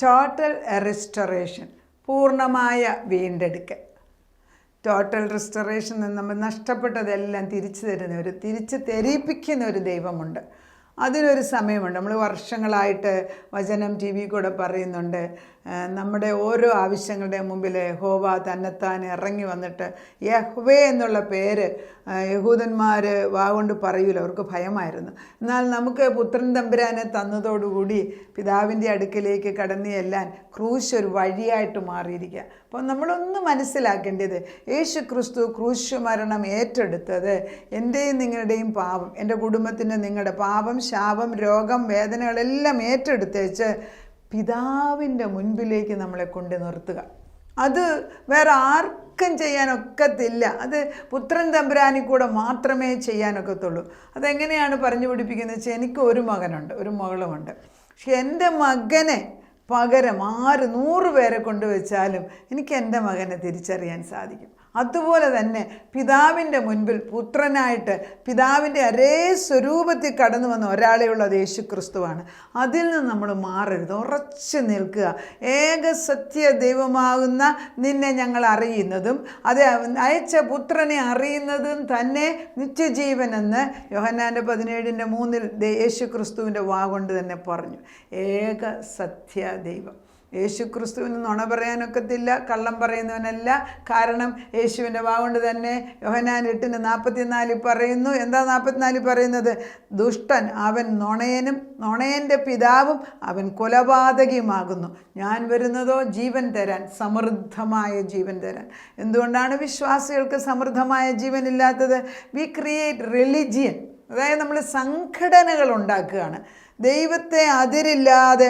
Total restoration, പൂർണ്ണമായ വീണ്ടെടുക്കൽ. Total restoration നമ്മൾ നഷ്ടപ്പെട്ടതെല്ലാം തിരിച്ചു തെരിപ്പിക്കുന്ന ഒരു ദൈവമുണ്ട്. അതിനൊരു സമയമുണ്ട്. നമ്മൾ വർഷങ്ങളായിട്ട് വചനം ടി വി കൂടെ പറയുന്നുണ്ട്, നമ്മുടെ ഓരോ ആവശ്യങ്ങളുടെ മുമ്പിൽ യഹോവ തന്നെത്താൻ ഇറങ്ങി വന്നിട്ട്, യഹ്വേ എന്നുള്ള പേര് യഹൂദന്മാർ വാഗൊണ്ട് പറയൂല, അവർക്ക് ഭയമായിരുന്നു. എന്നാൽ നമുക്ക് പുത്രൻ തമ്പുരാനെ തന്നതോടുകൂടി പിതാവിൻ്റെ അടുക്കലേക്ക് കടന്നു ചെല്ലാൻ ക്രൂശ് ഒരു വഴിയായിട്ട് മാറിയിരിക്കുക. അപ്പോൾ നമ്മളൊന്ന് മനസ്സിലാക്കേണ്ടത്, യേശു ക്രിസ്തു ക്രൂശ് മരണം ഏറ്റെടുത്തത് എൻ്റെയും നിങ്ങളുടെയും പാപം, എൻ്റെ കുടുംബത്തിൻ്റെ നിങ്ങളുടെ പാപം, ശാപം, രോഗം, വേദനകളെല്ലാം ഏറ്റെടുത്തേച്ച് പിതാവിൻ്റെ മുൻപിലേക്ക് നമ്മളെ കൊണ്ട് നിർത്തുക. അത് വേറെ ആർക്കും ചെയ്യാനൊക്കത്തില്ല. അത് പുത്രൻ തമ്പുരാനിൽ കൂടെ മാത്രമേ ചെയ്യാനൊക്കത്തുള്ളൂ. അതെങ്ങനെയാണ് പറഞ്ഞു പിടിപ്പിക്കുന്നത് വെച്ചാൽ, എനിക്ക് ഒരു മകനുണ്ട്, ഒരു മകളുമുണ്ട്. പക്ഷെ എൻ്റെ മകനെ പകരം 100 പേരെ കൊണ്ടുവച്ചാലും എനിക്ക് എൻ്റെ മകനെ തിരിച്ചറിയാൻ സാധിക്കും. അതുപോലെ തന്നെ പിതാവിൻ്റെ മുൻപിൽ പുത്രനായിട്ട് പിതാവിൻ്റെ ഒരേ സ്വരൂപത്തിൽ കടന്നു വന്ന ഒരാളെ ഉള്ളത് യേശു ക്രിസ്തുവാണ്. അതിൽ നിന്ന് നമ്മൾ മാറരുത്, ഉറച്ചു നിൽക്കുക. ഏക സത്യ ദൈവമാകുന്ന നിന്നെ ഞങ്ങൾ അറിയുന്നതും അത് അയച്ച പുത്രനെ അറിയുന്നതും തന്നെ നിത്യജീവനെന്ന് യോഹന്നാൻ്റെ 17:3 യേശു ക്രിസ്തുവിൻ്റെ വാഗൊണ്ട് തന്നെ പറഞ്ഞു. ഏക സത്യ ദൈവം. യേശു ക്രിസ്തുവിന് നുണ പറയാനൊക്കത്തില്ല, കള്ളം പറയുന്നവനല്ല. കാരണം യേശുവിൻ്റെ വാഗൊണ്ട് തന്നെ യോഹന്നാൻ 8:44 പറയുന്നു. എന്താ 44 പറയുന്നത്? ദുഷ്ടൻ അവൻ നുണയനും നുണയൻ്റെ പിതാവും അവൻ കൊലപാതകിയുമാകുന്നു. ഞാൻ വരുന്നതോ ജീവൻ തരാൻ, സമൃദ്ധമായ ജീവൻ തരാൻ. എന്തുകൊണ്ടാണ് വിശ്വാസികൾക്ക് സമൃദ്ധമായ ജീവൻ ഇല്ലാത്തത്? വി ക്രിയേറ്റ് റിലിജിയൻ, അതായത് നമ്മൾ സംഘടനകൾ ഉണ്ടാക്കുകയാണ്. ദൈവത്തെ അതിരില്ലാതെ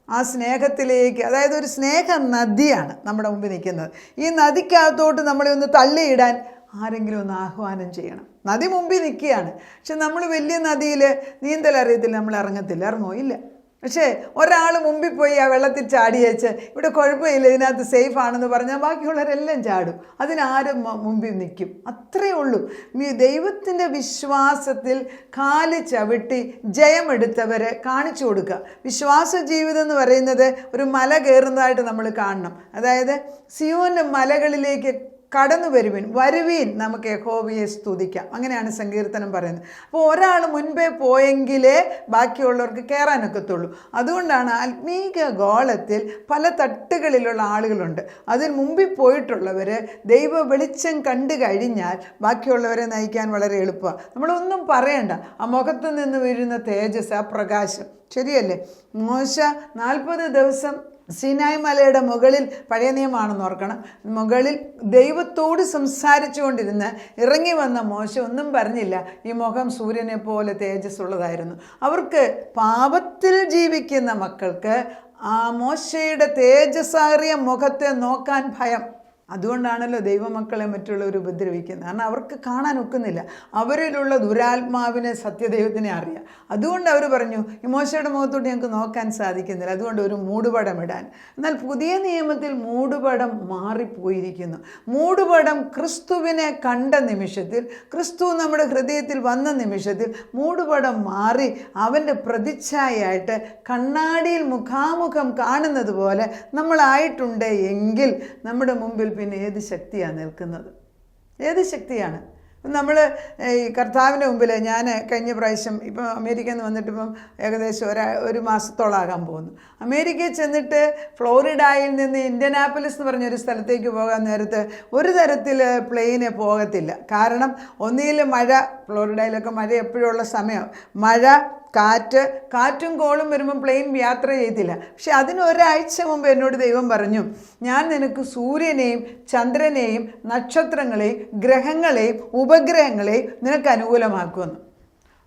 ആ സ്നേഹത്തിലേക്ക്, അതായത് ഒരു സ്നേഹ നദിയാണ് നമ്മുടെ മുമ്പിൽ നിൽക്കുന്നത്. ഈ നദിക്കകത്തോട്ട് നമ്മളെ ഒന്ന് തള്ളിയിടാൻ ആരെങ്കിലും ഒന്ന് ആഹ്വാനം ചെയ്യണം. നദി മുമ്പിൽ നിൽക്കുകയാണ്, പക്ഷെ നമ്മൾ വലിയ നദിയിൽ നീന്തൽ അറിയത്തില്ല, നമ്മൾ ഇറങ്ങുമോ? ഇല്ല. പക്ഷേ ഒരാൾ മുമ്പിൽ പോയി ആ വെള്ളത്തിൽ ചാടിയേച്ച് ഇവിടെ കുഴപ്പമില്ല, ഇതിനകത്ത് സേഫ് ആണെന്ന് പറഞ്ഞാൽ ബാക്കിയുള്ളവരെല്ലാം ചാടും. അതിനാരും മുമ്പിൽ നിൽക്കും. അത്രയേ ഉള്ളൂ. ദൈവത്തിൻ്റെ വിശ്വാസത്തിൽ കാല് ചവിട്ടി ജയമെടുത്തവരെ കാണിച്ചു കൊടുക്കുക. വിശ്വാസ ജീവിതം എന്ന് പറയുന്നത് ഒരു മല കയറുന്നതായിട്ട് നമ്മൾ കാണണം. അതായത് സിയോന്റെ മലകളിലേക്ക് കടന്നു വരുവീൻ നമുക്ക് യഹോവയെ സ്തുതിക്കാം, അങ്ങനെയാണ് സങ്കീർത്തനം പറയുന്നത്. അപ്പോൾ ഒരാൾ മുൻപേ പോയെങ്കിലേ ബാക്കിയുള്ളവർക്ക് കയറാനൊക്കത്തുള്ളൂ. അതുകൊണ്ടാണ് ആത്മീക ഗോളത്തിൽ പല തട്ടുകളിലുള്ള ആളുകളുണ്ട്. അതിന് മുമ്പിൽ പോയിട്ടുള്ളവർ ദൈവ വെളിച്ചം കണ്ടു കഴിഞ്ഞാൽ ബാക്കിയുള്ളവരെ നയിക്കാൻ വളരെ എളുപ്പമാണ്. നമ്മളൊന്നും പറയണ്ട, ആ മുഖത്ത് നിന്ന് വീഴുന്ന തേജസ്, ആ പ്രകാശം. ശരിയല്ലേ? മോശ 40 ദിവസം സീനായ് മലയുടെ മുകളിൽ, പഴയ നിയമമാണെന്ന് ഓർക്കണം, മുകളിൽ ദൈവത്തോട് സംസാരിച്ചു കൊണ്ടിരുന്ന് ഇറങ്ങി വന്ന മോശ ഒന്നും പറഞ്ഞില്ല. ഈ മുഖം സൂര്യനെ പോലെ തേജസ്സുള്ളതായിരുന്നു. അവർക്ക്, പാപത്തിൽ ജീവിക്കുന്ന മക്കൾക്ക് ആ മോശയുടെ തേജസ്സേറിയ മുഖത്തെ നോക്കാൻ ഭയം. അതുകൊണ്ടാണല്ലോ ദൈവമക്കളെ മറ്റുള്ളവർ ഉപദ്രവിക്കുന്നത്. കാരണം അവർക്ക് കാണാൻ ഒക്കുന്നില്ല. അവരിലുള്ള ദുരാത്മാവിനെ, സത്യദൈവത്തിനെ അറിയാം. അതുകൊണ്ട് അവർ പറഞ്ഞു, ഈ മോശയുടെ മുഖത്തോട്ട് ഞങ്ങൾക്ക് നോക്കാൻ സാധിക്കുന്നില്ല, അതുകൊണ്ട് ഒരു മൂടുപടം ഇടാൻ. എന്നാൽ പുതിയ നിയമത്തിൽ മൂടുപടം മാറിപ്പോയിരിക്കുന്നു. മൂടുപടം ക്രിസ്തുവിനെ കണ്ട നിമിഷത്തിൽ, ക്രിസ്തു നമ്മുടെ ഹൃദയത്തിൽ വന്ന നിമിഷത്തിൽ മൂടുപടം മാറി അവൻ്റെ പ്രതിച്ഛായയായിട്ട് കണ്ണാടിയിൽ മുഖാമുഖം കാണുന്നത് പോലെ നമ്മളായിട്ടുണ്ട് എങ്കിൽ നമ്മുടെ മുമ്പിൽ പിന്നെ ഏത് ശക്തിയാണ് നിൽക്കുന്നത്? ഏത് ശക്തിയാണ്? നമ്മൾ ഈ കർത്താവിൻ്റെ മുമ്പിൽ, ഞാൻ കഴിഞ്ഞ പ്രാവശ്യം ഇപ്പം അമേരിക്കയിൽ നിന്ന് വന്നിട്ട് ഇപ്പം ഏകദേശം ഒരു മാസത്തോളാകാൻ പോകുന്നു. അമേരിക്കയിൽ ചെന്നിട്ട് ഫ്ലോറിഡയിൽ നിന്ന് ഇൻഡ്യനാpolis എന്ന് പറഞ്ഞൊരു സ്ഥലത്തേക്ക് പോകാൻ നേരത്ത് ഒരു തരത്തിൽ പ്ലെയിന് പോകത്തില്ല. കാരണം ഒന്നിൽ മഴ, ഫ്ലോറിഡയിലൊക്കെ മഴ എപ്പോഴുള്ള സമയം, മഴ, കാറ്റും കോളും വരുമ്പം പ്ലെയിൻ യാത്ര ചെയ്തില്ല. പക്ഷെ അതിനൊരാഴ്ച മുമ്പ് എന്നോട് ദൈവം പറഞ്ഞു, ഞാൻ നിനക്ക് സൂര്യനെയും ചന്ദ്രനെയും നക്ഷത്രങ്ങളെയും ഗ്രഹങ്ങളെയും ഉപഗ്രഹങ്ങളെയും നിനക്ക് അനുകൂലമാക്കുമെന്ന്.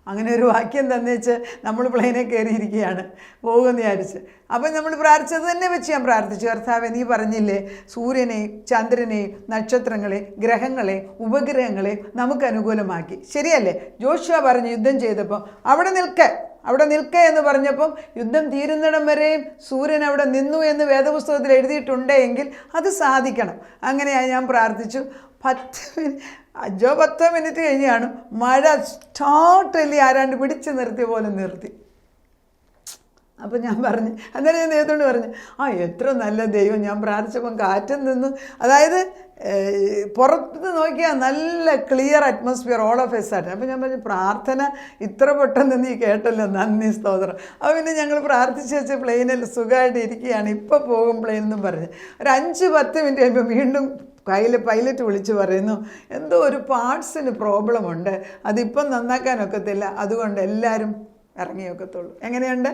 അങ്ങനെ ഒരു വാക്യം തന്നേച്ച് നമ്മൾ പ്ലെയിനെ കയറിയിരിക്കുകയാണ്, പോകുമെന്ന് വിചാരിച്ച്. അപ്പം നമ്മൾ പ്രാർത്ഥിച്ചത് തന്നെ വെച്ച് ഞാൻ പ്രാർത്ഥിച്ചു, കർത്താവേ നീ പറഞ്ഞില്ലേ സൂര്യനെയും ചന്ദ്രനെയും നക്ഷത്രങ്ങളെയും ഗ്രഹങ്ങളെയും ഉപഗ്രഹങ്ങളെയും നമുക്ക് അനുകൂലമാക്കി, ശരിയല്ലേ? ജോഷുവ പറഞ്ഞു യുദ്ധം ചെയ്തപ്പോൾ അവിടെ നിൽക്ക എന്ന് പറഞ്ഞപ്പം യുദ്ധം തീരുന്നിടം വരെയും സൂര്യൻ അവിടെ നിന്നു എന്ന് വേദപുസ്തകത്തിൽ എഴുതിയിട്ടുണ്ടെങ്കിൽ അത് സാധിക്കണം. അങ്ങനെയായി ഞാൻ പ്രാർത്ഥിച്ചു. 10 മിനിറ്റ് കഴിഞ്ഞാണ് മഴ ടോട്ടലി ആരാണ്ട് പിടിച്ചു നിർത്തിയ പോലെ നിർത്തി. അപ്പോൾ ഞാൻ പറഞ്ഞു, അന്നേരം ഞാൻ ദൈവത്തോട് പറഞ്ഞു, എത്ര നല്ല ദൈവം, ഞാൻ പ്രാർത്ഥിച്ചപ്പം കാറ്റും നിന്നു. അതായത് പുറത്ത് നോക്കിയാൽ നല്ല clear atmosphere all of A sudden. അപ്പോൾ ഞാൻ പറഞ്ഞു, പ്രാർത്ഥന ഇത്ര പെട്ടെന്ന് നീ കേട്ടല്ലോ, നന്ദി സ്തോത്രം. അപ്പോൾ പിന്നെ ഞങ്ങൾ പ്രാർത്ഥിച്ച് വെച്ച് പ്ലെയിനിൽ സുഖമായിട്ട് ഇരിക്കുകയാണ്, ഇപ്പോൾ പോകും പ്ലെയിൻ എന്നും പറഞ്ഞ്. ഒരു 5-10 മിനിറ്റ് കഴിയുമ്പോൾ വീണ്ടും പൈലറ്റ് വിളിച്ച് പറയുന്നു, എന്തോ ഒരു പാർട്സിന് പ്രോബ്ലം ഉണ്ട്, അതിപ്പം നന്നാക്കാനൊക്കത്തില്ല, അതുകൊണ്ട് എല്ലാവരും ഇറങ്ങിയൊക്കത്തുള്ളൂ. എങ്ങനെയുണ്ട്?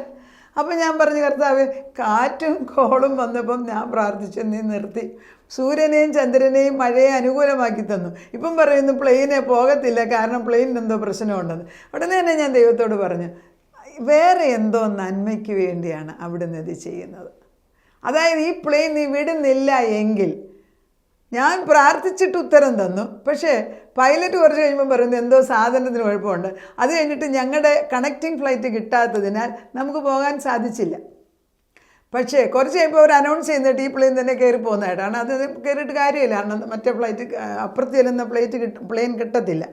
അപ്പം ഞാൻ പറഞ്ഞു, കർത്താവ്, കാറ്റും കോളും വന്നപ്പം ഞാൻ പ്രാർത്ഥിച്ചു, നീ നിർത്തി. സൂര്യനെയും ചന്ദ്രനെയും മഴയെ അനുകൂലമാക്കി തന്നു. ഇപ്പം പറയുന്നു പ്ലെയിനെ പോകത്തില്ല, കാരണം പ്ലെയിനിന് എന്തോ പ്രശ്നമുണ്ടെന്ന്. ഉടനെ തന്നെ ഞാൻ ദൈവത്തോട് പറഞ്ഞു, വേറെ എന്തോ നന്മയ്ക്ക് വേണ്ടിയാണ് അവിടുന്ന് ഇത് ചെയ്യുന്നത്. അതായത് ഈ പ്ലെയിൻ നീ വിടുന്നില്ല എങ്കിൽ, ഞാൻ പ്രാർത്ഥിച്ചിട്ട് ഉത്തരം തന്നു, പക്ഷേ പൈലറ്റ് കുറച്ച് കഴിയുമ്പോൾ പറയുന്നത് എന്തോ സാധനത്തിന് കുഴപ്പമുണ്ട്. അത് കഴിഞ്ഞിട്ട് ഞങ്ങളുടെ കണക്റ്റിംഗ് ഫ്ലൈറ്റ് കിട്ടാത്തതിനാൽ നമുക്ക് പോകാൻ സാധിച്ചില്ല. പക്ഷേ കുറച്ച് കഴിയുമ്പോൾ അവർ അനൗൺസ് ചെയ്യുന്നിട്ട് ഈ പ്ലെയിൻ തന്നെ കയറി പോകുന്നതായിട്ടാണ്. അത് കയറിയിട്ട് കാര്യമില്ല, കാരണം മറ്റേ ഫ്ലൈറ്റ് അപ്പുറത്ത് ചെല്ലുന്ന പ്ലെയിൻ കിട്ടത്തില്ല.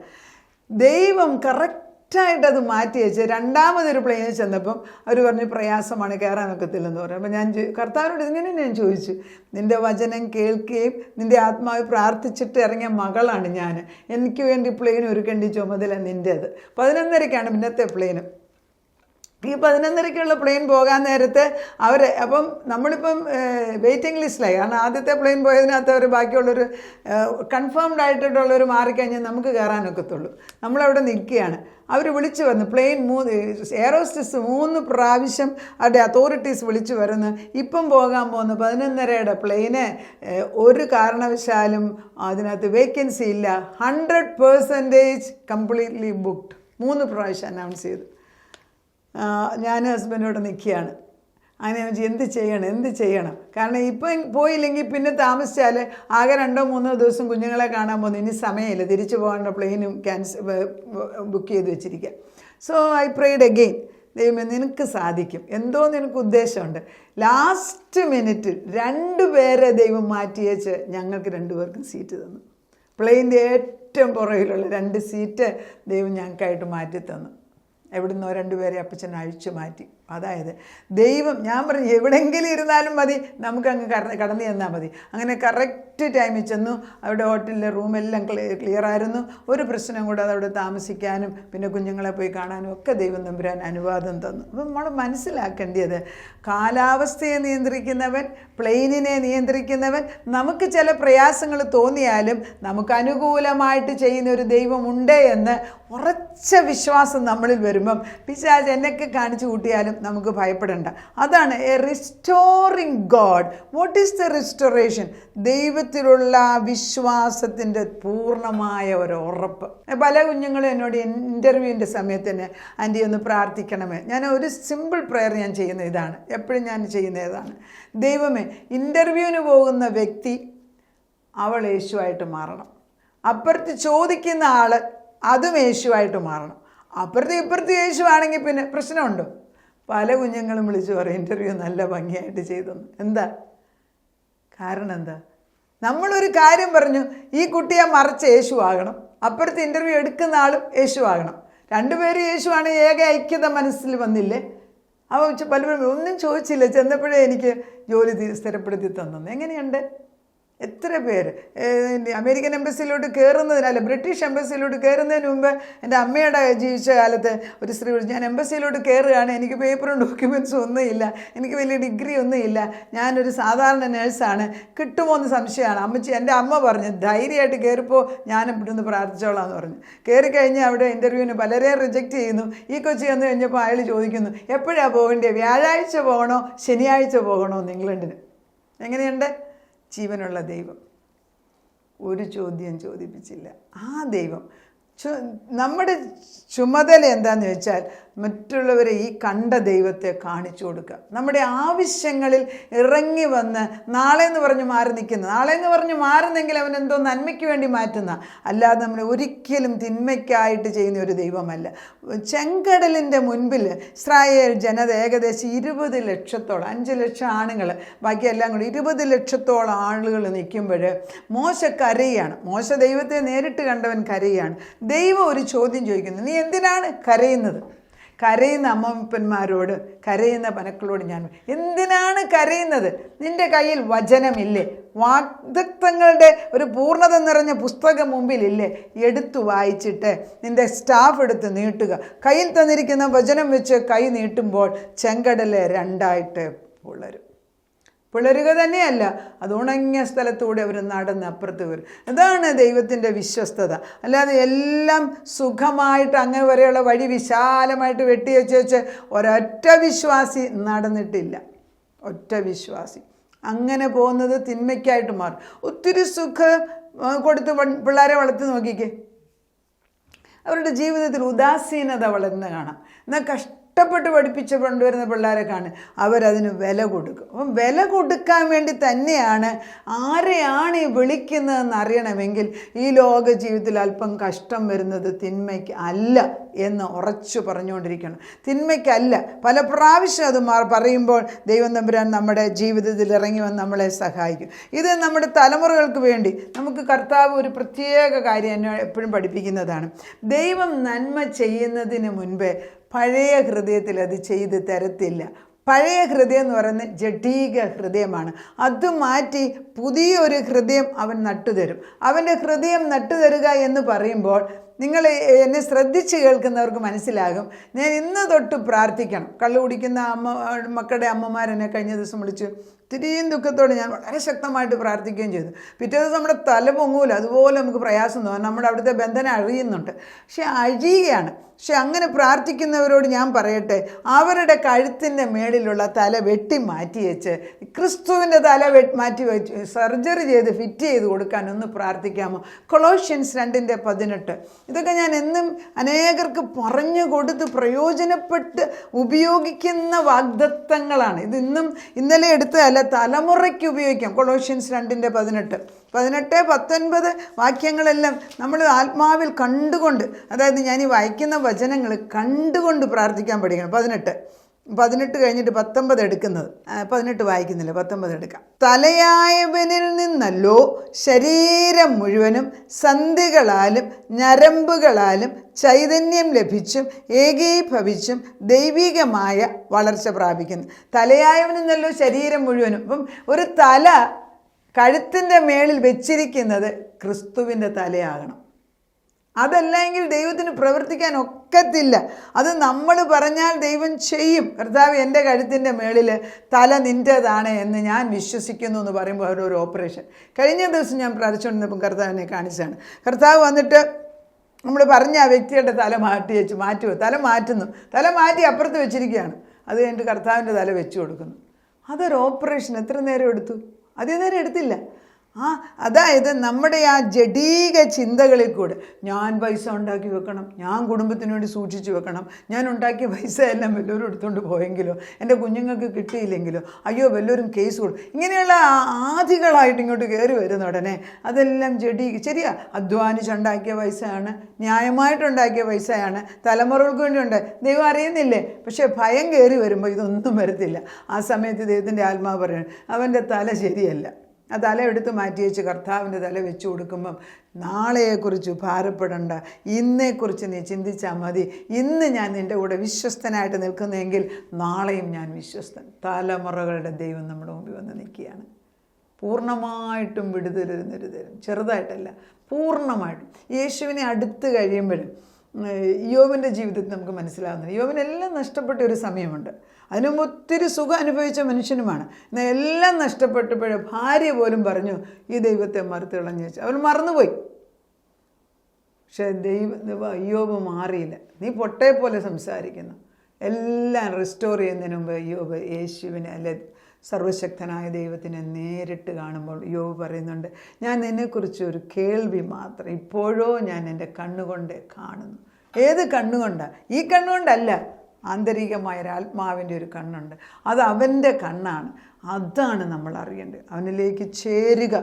ദൈവം കറക്റ്റായിട്ടത് മാറ്റി വെച്ച് രണ്ടാമതൊരു പ്ലെയിനിൽ ചെന്നപ്പം അവർ പറഞ്ഞ് പ്രയാസമാണ്, കയറാനൊക്കത്തില്ലെന്ന് പറഞ്ഞു. അപ്പോൾ ഞാൻ കർത്താവിനോട് ഇങ്ങനെ ഞാൻ ചോദിച്ചു, നിൻ്റെ വചനം കേൾക്കുകയും നിൻ്റെ ആത്മാവ് പ്രാർത്ഥിച്ചിട്ട് ഇറങ്ങിയ മകളാണ് ഞാൻ, എനിക്ക് വേണ്ടി പ്ലെയിൻ ഒരുക്കേണ്ട ചുമതല നിൻ്റേത്. 11:30 പിന്നത്തെ പ്ലെയിന്. ഈ 11:30 പ്ലെയിൻ പോകാൻ നേരത്തെ അവർ, അപ്പം നമ്മളിപ്പം വെയിറ്റിംഗ് ലിസ്റ്റിലായി. കാരണം ആദ്യത്തെ പ്ലെയിൻ പോയതിനകത്ത് അവർ ബാക്കിയുള്ളൊരു കൺഫേംഡ് ആയിട്ടുള്ളവർ മാറിക്കഴിഞ്ഞാൽ നമുക്ക് കയറാനൊക്കത്തുള്ളൂ. നമ്മളവിടെ നിൽക്കുകയാണ്. അവർ വിളിച്ചു വന്നു, പ്ലെയിൻ എയറോസ്റ്റസ് 3 പ്രാവശ്യം അവരുടെ അതോറിറ്റീസ് വിളിച്ചു വരുന്നു, ഇപ്പം പോകാൻ പോകുന്നു 11:30 പ്ലെയിന് ഒരു കാരണവശാലും അതിനകത്ത് വേക്കൻസി ഇല്ല, 100% കംപ്ലീറ്റ്ലി ബുക്ക്ഡ്. 3 പ്രാവശ്യം അനൗൺസ് ചെയ്തു. ഞാൻ ഹസ്ബൻഡോട് നിൽക്കുകയാണ്. അങ്ങനെ എന്ത് ചെയ്യണം, കാരണം ഇപ്പം പോയില്ലെങ്കിൽ പിന്നെ താമസിച്ചാൽ ആകെ 2-3 ദിവസം കുഞ്ഞുങ്ങളെ കാണാൻ പോകുന്നു, ഇനി സമയമില്ല, തിരിച്ചു പോകേണ്ട പ്ലെയിനും ബുക്ക് ചെയ്ത് വെച്ചിരിക്കുക. സോ ഐ പ്രേഡ് അഗെയിൻ, ദൈവമേ നിനക്ക് സാധിക്കും, എന്തോ നിനക്ക് ഉദ്ദേശമുണ്ട്. ലാസ്റ്റ് മിനിറ്റിൽ 2 പേരെ ദൈവം മാറ്റിയേച്ച് ഞങ്ങൾക്ക് 2 പേർക്കും സീറ്റ് തന്നു. പ്ലെയിൻ്റെ ഏറ്റവും പുറകിലുള്ള 2 സീറ്റ് ദൈവം ഞങ്ങൾക്കായിട്ട് മാറ്റി തന്നു. എവിടുന്നോ 2 പേരെ അപ്പച്ചൻ അഴിച്ചു മാറ്റി. അതായത് ദൈവം, ഞാൻ പറഞ്ഞു എവിടെയെങ്കിലും ഇരുന്നാലും മതി, നമുക്കങ്ങ് കടന്നു ചെന്നാൽ മതി. അങ്ങനെ കറക്റ്റ് ടൈമിൽ ചെന്നു. അവിടെ ഹോട്ടലിലെ റൂമെല്ലാം ക്ലിയറായിരുന്നു. ഒരു പ്രശ്നം കൂടാതെ അവിടെ താമസിക്കാനും പിന്നെ കുഞ്ഞുങ്ങളെ പോയി കാണാനും ഒക്കെ ദൈവം തമ്പുരാൻ അനുവാദം തന്നു. അപ്പം നമ്മൾ മനസ്സിലാക്കേണ്ടത്, കാലാവസ്ഥയെ നിയന്ത്രിക്കുന്നവൻ, പ്ലെയിനിനെ നിയന്ത്രിക്കുന്നവൻ, നമുക്ക് ചില പ്രയാസങ്ങൾ തോന്നിയാലും നമുക്ക് അനുകൂലമായിട്ട് ചെയ്യുന്ന ഒരു ദൈവമുണ്ട് എന്ന് ഉറച്ച വിശ്വാസം നമ്മളിൽ വരുമ്പം പിശാച് എന്നൊക്കെ കാണിച്ചു കൂട്ടിയാലും നമുക്ക് ഭയപ്പെടേണ്ട. അതാണ് A restoring God. What is the restoration? ദൈവത്തിലുള്ള വിശ്വാസത്തിൻ്റെ പൂർണ്ണമായ ഒരു ഉറപ്പ്. പല കുഞ്ഞുങ്ങളും എന്നോട് ഇൻ്റർവ്യൂവിൻ്റെ സമയത്ത് തന്നെ, ആൻറ്റി ഒന്ന് പ്രാർത്ഥിക്കണമേ. ഞാൻ ഒരു സിമ്പിൾ പ്രെയർ ഞാൻ ചെയ്യുന്ന ഇതാണ്, എപ്പോഴും ഞാൻ ചെയ്യുന്ന ഇതാണ്, ദൈവമേ ഇൻ്റർവ്യൂവിന് പോകുന്ന വ്യക്തി അവൾ യേശുവായിട്ട് മാറണം, അപ്പുറത്ത് ചോദിക്കുന്ന ആൾ അതും യേശുവായിട്ട് മാറണം. ഇപ്പുറത്ത് യേശു ആണെങ്കിൽ പിന്നെ പ്രശ്നമുണ്ടോ? പല കുഞ്ഞുങ്ങളും വിളിച്ചു പറയും ഇൻ്റർവ്യൂ നല്ല ഭംഗിയായിട്ട് ചെയ്തെന്ന്. എന്താ കാരണം? എന്താ? നമ്മളൊരു കാര്യം പറഞ്ഞു, ഈ കുട്ടിയെ മറിച്ച് യേശു ആകണം, അപ്പുറത്ത് ഇൻ്റർവ്യൂ എടുക്കുന്ന ആളും യേശു ആകണം. 2 പേരും യേശു ആണ്, ഏക ഐക്യത മനസ്സിൽ വന്നില്ലേ? അപ്പോൾ പലപ്പോഴും ഒന്നും ചോദിച്ചില്ല, ചെന്നപ്പോഴേ എനിക്ക് ജോലി സ്ഥിരപ്പെടുത്തി തന്നു. എങ്ങനെയുണ്ട്? എത്ര പേര് അമേരിക്കൻ എംബസിയിലോട്ട് കയറുന്നതിനല്ല, ബ്രിട്ടീഷ് എംബസിയിലോട്ട് കയറുന്നതിന് മുമ്പ് എൻ്റെ അമ്മയുടെ ജീവിച്ച കാലത്ത് ഒരു സ്ത്രീ വിളിച്ചു, ഞാൻ എംബസിയിലോട്ട് കയറുകയാണ്, എനിക്ക് പേപ്പറും ഡോക്യുമെൻറ്റ്സും ഒന്നുമില്ല, എനിക്ക് വലിയ ഡിഗ്രി ഒന്നുമില്ല, ഞാനൊരു സാധാരണ നേഴ്സാണ്, കിട്ടുമോ എന്ന് സംശയമാണ്. അമ്മച്ചി, എൻ്റെ അമ്മ പറഞ്ഞു ധൈര്യമായിട്ട് കയറിപ്പോൾ, ഞാൻ ഇവിടുന്ന് പ്രാർത്ഥിച്ചോളാം എന്ന് പറഞ്ഞു. കയറിക്കഴിഞ്ഞ് അവിടെ ഇൻ്റർവ്യൂവിന് പലരെയും റിജക്റ്റ് ചെയ്യുന്നു. ഈ കൊച്ചി വന്നു കഴിഞ്ഞപ്പോൾ അയാൾ ചോദിക്കുന്നു, എപ്പോഴാണ് പോകേണ്ടത്? വ്യാഴാഴ്ച പോകണോ ശനിയാഴ്ച പോകണോ എന്ന് ഇംഗ്ലണ്ടിന്? എങ്ങനെയുണ്ട്? ജീവനുള്ള ദൈവം ഒരു ചോദ്യം ചോദിപ്പിച്ചില്ല. ആ ദൈവം നമ്മുടെ ചുമതല എന്താണെന്ന് വെച്ചാൽ മറ്റുള്ളവരെ ഈ കണ്ട ദൈവത്തെ കാണിച്ചു കൊടുക്കുക. നമ്മുടെ ആവശ്യങ്ങളിൽ ഇറങ്ങി വന്ന് നാളെ എന്ന് പറഞ്ഞ് മാറി നിൽക്കുന്ന, നാളെ എന്ന് പറഞ്ഞ് മാറുന്നെങ്കിൽ അവൻ എന്തോ നന്മയ്ക്ക് വേണ്ടി മാറ്റുന്ന, അല്ലാതെ നമ്മൾ ഒരിക്കലും തിന്മയ്ക്കായിട്ട് ചെയ്യുന്ന ഒരു ദൈവമല്ല. ചെങ്കടലിൻ്റെ മുൻപിൽ ഇസ്രായേൽ ജനത ഏകദേശം 20 ലക്ഷത്തോളം, 5 ലക്ഷം ആണുങ്ങൾ, ബാക്കിയെല്ലാം കൂടി 20 ലക്ഷത്തോളം ആളുകൾ നിൽക്കുമ്പോൾ മോശ കരയാണ്. മോശ ദൈവത്തെ നേരിട്ട് കണ്ടവൻ കരയാണ്. ദൈവം ഒരു ചോദ്യം ചോദിക്കുന്നു, നീ എന്തിനാണ് കരയുന്നത്? കരയുന്ന അമ്മപ്പന്മാരോട്, കരയുന്ന പനക്കളോട് ഞാൻ, എന്തിനാണ് കരയുന്നത്? നിന്റെ കയ്യിൽ വചനമില്ലേ? വാഗ്ദത്തങ്ങളുടെ ഒരു പൂർണ്ണത നിറഞ്ഞ പുസ്തകം മുമ്പിലില്ലേ? എടുത്തു വായിച്ചിട്ട് നിന്റെ സ്റ്റാഫ് എടുത്ത് നീട്ടുക. കയ്യിൽ തന്നിരിക്കുന്ന വചനം വെച്ച് കൈ നീട്ടുമ്പോൾ ചെങ്കടല് രണ്ടായിട്ട് പിളരുക തന്നെയല്ല, അത് ഉണങ്ങിയ സ്ഥലത്തൂടെ അവർ നടന്ന് അപ്പുറത്ത് വരും. അതാണ് ദൈവത്തിൻ്റെ വിശ്വസ്തത. അല്ലാതെ എല്ലാം സുഖമായിട്ട് അങ്ങനെ വരെയുള്ള വഴി വിശാലമായിട്ട് വെച്ച് ഒരൊറ്റ വിശ്വാസി നടന്നിട്ടില്ല. ഒറ്റ വിശ്വാസി അങ്ങനെ പോകുന്നത് തിന്മയ്ക്കായിട്ട് മാറും. ഒത്തിരി സുഖം കൊടുത്ത് പിള്ളേരെ വളർത്തി നോക്കിക്കേ, അവരുടെ ജീവിതത്തിൽ ഉദാസീനത വളർന്ന് കാണാം. എന്നാൽ കഷ്ടപ്പെട്ട് പഠിപ്പിച്ച് കൊണ്ടുവരുന്ന പിള്ളേരെ കാണും, അവരതിന് വില കൊടുക്കും. അപ്പം വില കൊടുക്കാൻ വേണ്ടി തന്നെയാണ് ആരെയാണ് ഈ വിളിക്കുന്നതെന്ന് അറിയണമെങ്കിൽ ഈ ലോക ജീവിതത്തിൽ അല്പം കഷ്ടം വരുന്നത് തിന്മയ്ക്ക് അല്ല എന്ന് ഉറച്ചു പറഞ്ഞുകൊണ്ടിരിക്കണം. തിന്മയ്ക്കല്ല. പല പ്രാവശ്യം അത് പറയുമ്പോൾ ദൈവം തമ്പുരാൻ നമ്മുടെ ജീവിതത്തിൽ ഇറങ്ങി വന്ന് നമ്മളെ സഹായിക്കും. ഇത് നമ്മുടെ തലമുറകൾക്ക് വേണ്ടി നമുക്ക് കർത്താവ് ഒരു പ്രത്യേക കാര്യം എന്നെ എപ്പോഴും പഠിപ്പിക്കുന്നതാണ്. ദൈവം നന്മ ചെയ്യുന്നതിന് മുൻപേ പഴയ ഹൃദയത്തിൽ അത് ചെയ്ത് തരത്തില്ല. പഴയ ഹൃദയം എന്ന് പറയുന്നത് ജഡീക ഹൃദയമാണ്. അത് മാറ്റി പുതിയൊരു ഹൃദയം അവൻ നട്ടുതരും. അവൻ്റെ ഹൃദയം നട്ടുതരുക എന്ന് പറയുമ്പോൾ നിങ്ങൾ എന്നെ ശ്രദ്ധിച്ച് കേൾക്കുന്നവർക്ക് മനസ്സിലാകും. ഞാൻ ഇന്ന് തൊട്ട് പ്രാർത്ഥിക്കണം. കള്ളു കുടിക്കുന്ന മക്കളുടെ അമ്മമാരെന്നെ കഴിഞ്ഞ ദിവസം വിളിച്ചു. ഇത്തിരിയും ദുഃഖത്തോടെ ഞാൻ വളരെ ശക്തമായിട്ട് പ്രാർത്ഥിക്കുകയും ചെയ്തു. പിറ്റേ ദിവസം നമ്മുടെ തല പൊങ്ങൂല, അതുപോലെ നമുക്ക് പ്രയാസം തോന്നും. നമ്മുടെ അവിടുത്തെ ബന്ധനം അഴിയുന്നുണ്ട്, പക്ഷെ അഴിയുകയാണ്. പക്ഷെ അങ്ങനെ പ്രാർത്ഥിക്കുന്നവരോട് ഞാൻ പറയട്ടെ, അവരുടെ കഴുത്തിൻ്റെ മേളിലുള്ള തല വെട്ടി മാറ്റി വെച്ച് ക്രിസ്തുവിൻ്റെ തല മാറ്റി വെച്ച് സർജറി ചെയ്ത് ഫിറ്റ് ചെയ്ത് കൊടുക്കാൻ ഒന്ന് പ്രാർത്ഥിക്കാമോ? കൊളോഷ്യൻസ് 2:18. ഇതൊക്കെ ഞാൻ എന്നും അനേകർക്ക് പറഞ്ഞു കൊടുത്ത് പ്രയോജനപ്പെട്ട് ഉപയോഗിക്കുന്ന വാഗ്ദത്തങ്ങളാണ്. ഇത് ഇന്നലെ എടുത്തതല്ല, തലമുറയ്ക്ക് ഉപയോഗിക്കാം. കൊളോഷ്യൻസ് 2:18, 19 വാക്യങ്ങളെല്ലാം നമ്മൾ ആത്മാവിൽ കണ്ടുകൊണ്ട്, അതായത് ഞാൻ ഈ വായിക്കുന്ന വചനങ്ങൾ കണ്ടുകൊണ്ട് പ്രാർത്ഥിക്കാൻ പഠിക്കണം. 18 കഴിഞ്ഞിട്ട് 19 എടുക്കുന്നത്. 18 വായിക്കുന്നില്ല, 19 എടുക്കാം. തലയായവനിൽ നിന്നല്ലോ ശരീരം മുഴുവനും സന്ധികളാലും ഞരമ്പുകളാലും ചൈതന്യം ലഭിച്ചും ഏകീഭവിച്ചും ദൈവികമായ വളർച്ച പ്രാപിക്കുന്നു. തലയായവനിൽ നിന്നല്ലോ ശരീരം മുഴുവനും. അപ്പം ഒരു തല കഴുത്തിൻ്റെ മേളിൽ വെച്ചിരിക്കുന്നത് ക്രിസ്തുവിൻ്റെ തലയാകണം. അതല്ലെങ്കിൽ ദൈവത്തിന് പ്രവർത്തിക്കാൻ ഒക്കത്തില്ല. അത് നമ്മൾ പറഞ്ഞാൽ ദൈവം ചെയ്യും. കർത്താവ് എൻ്റെ കഴുത്തിൻ്റെ മേളിൽ തല നിൻ്റേതാണ് എന്ന് ഞാൻ വിശ്വസിക്കുന്നു എന്ന് പറയുമ്പോൾ അവരൊരു ഓപ്പറേഷൻ. കഴിഞ്ഞ ദിവസം ഞാൻ പ്രാർത്ഥിച്ചുകൊണ്ടിരുന്നപ്പം കർത്താവിനെ കാണിച്ചാണ്. കർത്താവ് വന്നിട്ട് നമ്മൾ പറഞ്ഞ ആ വ്യക്തിയുടെ തല തല മാറ്റി അപ്പുറത്ത് വെച്ചിരിക്കുകയാണ്. അത് കഴിഞ്ഞിട്ട് കർത്താവിൻ്റെ തല വെച്ച് കൊടുക്കുന്നു. അതൊരു ഓപ്പറേഷൻ. എത്ര നേരം എടുത്തു? അധികം നേരം എടുത്തില്ല. അതായത് നമ്മുടെ ആ ജഡീക ചിന്തകളിൽ കൂടെ ഞാൻ പൈസ ഉണ്ടാക്കി വെക്കണം, ഞാൻ കുടുംബത്തിന് വേണ്ടി സൂക്ഷിച്ചു വെക്കണം, ഞാൻ ഉണ്ടാക്കിയ പൈസ എല്ലാം വല്ലവരും എടുത്തുകൊണ്ട് പോയെങ്കിലോ, എൻ്റെ കുഞ്ഞുങ്ങൾക്ക് കിട്ടിയില്ലെങ്കിലോ, അയ്യോ വല്ലവരും കേസ് കൊടുക്കും, ഇങ്ങനെയുള്ള ആധികളായിട്ട് ഇങ്ങോട്ട് കയറി വരുന്ന ഉടനെ അതെല്ലാം ശരിയാ, അധ്വാനിച്ചുണ്ടാക്കിയ പൈസയാണ്, ന്യായമായിട്ടുണ്ടാക്കിയ പൈസയാണ്, തലമുറകൾക്ക് വേണ്ടി ഉണ്ട്, ദൈവം അറിയുന്നില്ലേ? പക്ഷേ ഭയം കയറി വരുമ്പോൾ ഇതൊന്നും വരത്തില്ല. ആ സമയത്ത് ദൈവത്തിൻ്റെ ആത്മാവ് പറയണം, അവൻ്റെ തല ശരിയല്ല. ആ തല എടുത്ത് മാറ്റി വെച്ച് കർത്താവിൻ്റെ തല വെച്ച് കൊടുക്കുമ്പം നാളെയെക്കുറിച്ച് ഭാരപ്പെടണ്ട, ഇന്നേക്കുറിച്ച് നീ ചിന്തിച്ചാൽ മതി. ഇന്ന് ഞാൻ നിൻ്റെ കൂടെ വിശ്വസ്തനായിട്ട് നിൽക്കുന്നെങ്കിൽ നാളെയും ഞാൻ വിശ്വസ്തൻ. തലമുറകളുടെ ദൈവം നമ്മുടെ മുമ്പിൽ വന്ന് നിൽക്കുകയാണ്. പൂർണ്ണമായിട്ടും വിടുതരുന്നൊരു തരും, ചെറുതായിട്ടല്ല, പൂർണ്ണമായിട്ടും. യേശുവിനെ അടുത്ത് കഴിയുമ്പോഴും യോബിൻ്റെ ജീവിതത്തിൽ നമുക്ക് മനസ്സിലാകുന്നത്, യോബിനെല്ലാം നഷ്ടപ്പെട്ട ഒരു സമയമുണ്ട്. അതിനും ഒത്തിരി സുഖം അനുഭവിച്ച മനുഷ്യനുമാണ്. എന്നാൽ എല്ലാം നഷ്ടപ്പെട്ടപ്പോഴും ഭാര്യ പോലും പറഞ്ഞു ഈ ദൈവത്തെ മറുത്ത് കളഞ്ഞു വെച്ചു. അവൻ മറന്നുപോയി. പക്ഷെ യോബ് മാറിയില്ല. നീ പൊട്ടയെ പോലെ സംസാരിക്കുന്നു. എല്ലാം റിസ്റ്റോർ ചെയ്യുന്നതിന് മുമ്പ് യോബ് യേശുവിനെ അല്ലെ സർവശക്തനായ ദൈവത്തിനെ നേരിട്ട് കാണുമ്പോൾ യോബ് പറയുന്നുണ്ട്, ഞാൻ നിന്നെക്കുറിച്ച് ഒരു കേൾവി മാത്രം, ഇപ്പോഴോ ഞാൻ എൻ്റെ കണ്ണുകൊണ്ട് കാണുന്നു. ഏത് കണ്ണുകൊണ്ടാണ്? ഈ കണ്ണുകൊണ്ടല്ല, ആന്തരികമായ ഒരു ആത്മാവിൻ്റെ ഒരു കണ്ണുണ്ട്. അത് അവൻ്റെ കണ്ണാണ്. അതാണ് നമ്മൾ അറിയേണ്ടത്. അവനിലേക്ക് ചേരുക,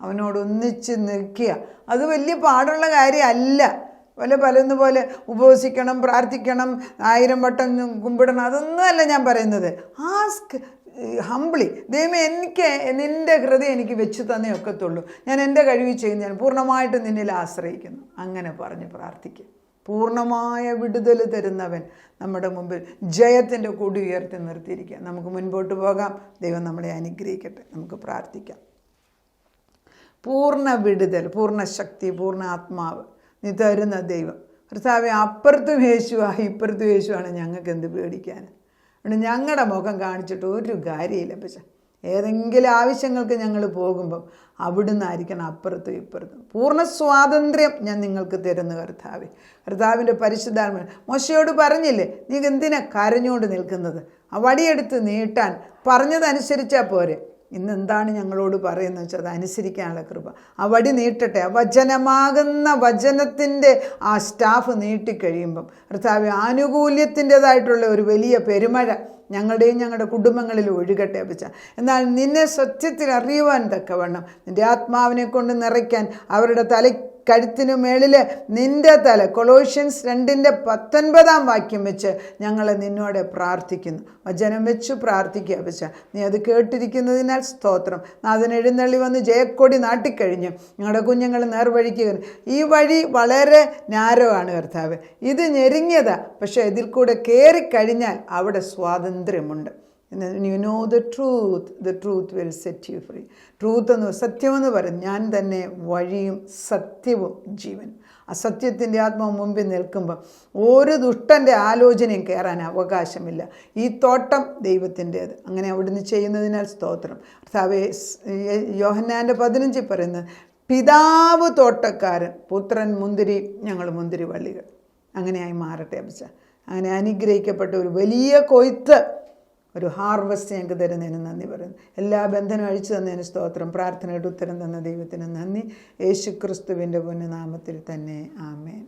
അവനോടൊന്നിച്ച് നിൽക്കുക. അത് വലിയ പാടുള്ള കാര്യമല്ല. പലതും പോലെ ഉപവസിക്കണം, പ്രാർത്ഥിക്കണം, 1000 വട്ടം കുമ്പിടണം, അതൊന്നുമല്ല ഞാൻ പറയുന്നത്. ആസ്ക് ഹംബ്ലി, ദൈവമേ എനിക്ക് നിൻ്റെ ഹൃദയം എനിക്ക് വെച്ച് തന്നേ ഒക്കത്തുള്ളൂ, ഞാൻ എൻ്റെ കഴിവ് ചെയ്യുന്ന, ഞാൻ പൂർണ്ണമായിട്ട് നിന്നിൽ ആശ്രയിക്കുന്നു. അങ്ങനെ പറഞ്ഞ് പ്രാർത്ഥിക്കുക. പൂർണ്ണമായ വിടുതൽ തരുന്നവൻ നമ്മുടെ മുമ്പിൽ ജയത്തിൻ്റെ കൊടി ഉയർത്തി നിർത്തിയിരിക്കുക. നമുക്ക് മുൻപോട്ട് പോകാം. ദൈവം നമ്മളെ അനുഗ്രഹിക്കട്ടെ. നമുക്ക് പ്രാർത്ഥിക്കാം. പൂർണ്ണ വിടുതൽ, പൂർണ്ണ ശക്തി, പൂർണ്ണ ആത്മാവ് നീ തരുന്ന ദൈവം കർത്താവേ, അപ്പുറത്തും യേശുവാണ് ഇപ്പുറത്തും യേശുവാണ്, ഞങ്ങൾക്ക് എന്ത് പേടിക്കാൻ? അതുകൊണ്ട് ഞങ്ങളുടെ മുഖം കാണിച്ചിട്ട് ഒരു കാര്യമില്ല. പക്ഷേ ഏതെങ്കിലും ആവശ്യങ്ങൾക്ക് ഞങ്ങൾ പോകുമ്പം അവിടുന്ന് ആയിരിക്കണം അപ്പുറത്തും ഇപ്പുറത്തും. പൂർണ്ണ സ്വാതന്ത്ര്യം ഞാൻ നിങ്ങൾക്ക് തരുന്നു കർത്താവേ. കർത്താവിൻ്റെ പരിശുദ്ധാത്മ മോശയോട് പറഞ്ഞില്ലേ, നീ എന്തിനാ കരഞ്ഞുകൊണ്ട് നിൽക്കുന്നത്? ആ വടിയെടുത്ത് നീട്ടാൻ പറഞ്ഞതനുസരിച്ചാൽ പോരെ. ഇന്ന് എന്താണ് ഞങ്ങളോട് പറയുന്നത് വെച്ചാൽ അത് അനുസരിക്കാനുള്ള കൃപ. ആ വടി നീട്ടട്ടെ. ആ വചനമാകുന്ന വചനത്തിൻ്റെ ആ സ്റ്റാഫ് നീട്ടിക്കഴിയുമ്പം കർത്താവേ, ആനുകൂല്യത്തിൻ്റെതായിട്ടുള്ള ഒരു വലിയ പെരുമഴ ഞങ്ങളുടെയും ഞങ്ങളുടെ കുടുംബങ്ങളിൽ ഒഴുകട്ടെ അപ്പച്ച. എന്നാൽ നിന്നെ സത്യത്തിൽ അറിയുവാൻ തക്കവണ്ണം നിൻ്റെ ആത്മാവിനെ കൊണ്ട് നിറയ്ക്കാൻ അവരുടെ കഴുത്തിനു മേളിൽ നിൻ്റെ തല, കൊളോഷ്യൻസ് 2:19 വെച്ച് ഞങ്ങൾ നിന്നോട് പ്രാർത്ഥിക്കുന്നു. വചനം വെച്ച് പ്രാർത്ഥിക്കുക അപ്പച്ച. നീ അത് കേട്ടിരിക്കുന്നതിനാൽ സ്തോത്രം. അതിന് എഴുന്നള്ളി വന്ന് ജയക്കൊടി നാട്ടിക്കഴിഞ്ഞു ഞങ്ങളുടെ കുഞ്ഞുങ്ങൾ നേർവഴിക്ക്. ഈ വഴി വളരെ നാരോ ആണ് കർത്താവ്, ഇത് ഞെരുങ്ങിയതാണ്. പക്ഷേ ഇതിൽ കൂടെ കയറിക്കഴിഞ്ഞാൽ അവിടെ സ്വാതന്ത്ര്യമുണ്ട്. You know the truth will set you free. Truth എന്ന് സത്യമെന്ന് പറയും. ഞാൻ തന്നെ വഴിയും സത്യവും ജീവനും. ആ സത്യത്തിൻ്റെ ആത്മാവ് മുമ്പിൽ നിൽക്കുമ്പോൾ ഒരു ദുഷ്ടൻ്റെ ആലോചനയും കയറാൻ അവകാശമില്ല. ഈ തോട്ടം ദൈവത്തിൻ്റേത്. അങ്ങനെ അവിടുന്ന് ചെയ്യുന്നതിനാൽ സ്തോത്രം. യോഹന്നാൻ്റെ 15 പറയുന്നത്, പിതാവ് തോട്ടക്കാരൻ, പുത്രൻ മുന്തിരി, ഞങ്ങൾ മുന്തിരി വള്ളികൾ. അങ്ങനെയായി മാറട്ടെ അപ്പച്ച. അങ്ങനെ അനുഗ്രഹിക്കപ്പെട്ട ഒരു വലിയ കൊയ്ത്ത്, ഒരു ഹാർവസ്റ്റ് ഞങ്ങൾക്ക് തരുന്നതിന് നന്ദി പറയുന്നു. എല്ലാ ബന്ധനവും അഴിച്ചു തന്നതിന് സ്തോത്രം. പ്രാർത്ഥനയുടെ ഉത്തരം തന്ന ദൈവത്തിന് നന്ദി. യേശു ക്രിസ്തുവിൻ്റെ പുണ്യനാമത്തിൽ തന്നെ ആമേൻ.